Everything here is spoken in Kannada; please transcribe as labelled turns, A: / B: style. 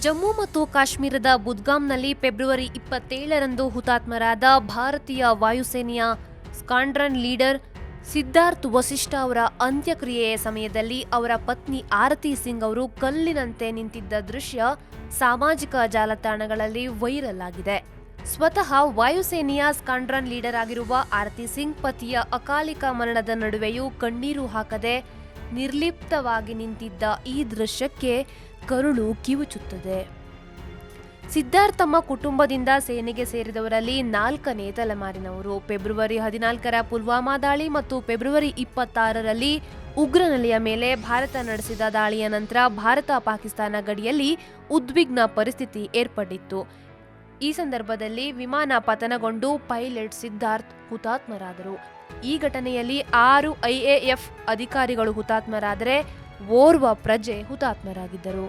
A: ಜಮ್ಮು ಮತ್ತು ಕಾಶ್ಮೀರದ ಬುದ್ಗಾಮ್ನಲ್ಲಿ ಫೆಬ್ರವರಿ 27ರಂದು ಹುತಾತ್ಮರಾದ ಭಾರತೀಯ ವಾಯುಸೇನೆಯ ಸ್ಕ್ವಾಡ್ರನ್ ಲೀಡರ್ ಸಿದ್ಧಾರ್ಥ್ ವಸಿಷ್ಠ ಅವರ ಅಂತ್ಯಕ್ರಿಯೆಯ ಸಮಯದಲ್ಲಿ ಅವರ ಪತ್ನಿ ಆರತಿ ಸಿಂಗ್ ಅವರು ಕಲ್ಲಿನಂತೆ ನಿಂತಿದ್ದ ದೃಶ್ಯ ಸಾಮಾಜಿಕ ಜಾಲತಾಣಗಳಲ್ಲಿ ವೈರಲ್ ಆಗಿದೆ. ಸ್ವತಃ ವಾಯುಸೇನೆಯ ಸ್ಕ್ವಾಡ್ರನ್ ಲೀಡರ್ ಆಗಿರುವ ಆರತಿ ಸಿಂಗ್ ಪತಿಯ ಅಕಾಲಿಕ ಮರಣದ ನಡುವೆಯೂ ಕಣ್ಣೀರು ಹಾಕದೆ ನಿರ್ಲಿಪ್ತವಾಗಿ ನಿಂತಿದ್ದ ಈ ದೃಶ್ಯಕ್ಕೆ ಕರುಳು ಕಿವುಚುತ್ತದೆ. ಸಿದ್ಧಾರ್ಥ್ ತಮ್ಮ ಕುಟುಂಬದಿಂದ ಸೇನೆಗೆ ಸೇರಿದವರಲ್ಲಿ 4ನೇ ತಲೆಮಾರಿನವರು. ಫೆಬ್ರವರಿ 14ರ ಪುಲ್ವಾಮಾ ದಾಳಿ ಮತ್ತು ಫೆಬ್ರವರಿ 26ರಲ್ಲಿ ಉಗ್ರನೆಲೆಯ ಮೇಲೆ ಭಾರತ ನಡೆಸಿದ ದಾಳಿಯ ನಂತರ ಭಾರತ-ಪಾಕಿಸ್ತಾನ ಗಡಿಯಲ್ಲಿ ಉದ್ವಿಗ್ನ ಪರಿಸ್ಥಿತಿ ಏರ್ಪಟ್ಟಿತ್ತು. ಈ ಸಂದರ್ಭದಲ್ಲಿ ವಿಮಾನ ಪತನಗೊಂಡು ಪೈಲಟ್ ಸಿದ್ಧಾರ್ಥ್ ಹುತಾತ್ಮರಾದರು. ಈ ಘಟನೆಯಲ್ಲಿ 6 IAF ಅಧಿಕಾರಿಗಳು ಹುತಾತ್ಮರಾದರೆ ಓರ್ವ ಪ್ರಜೆ ಹುತಾತ್ಮರಾಗಿದ್ದರು.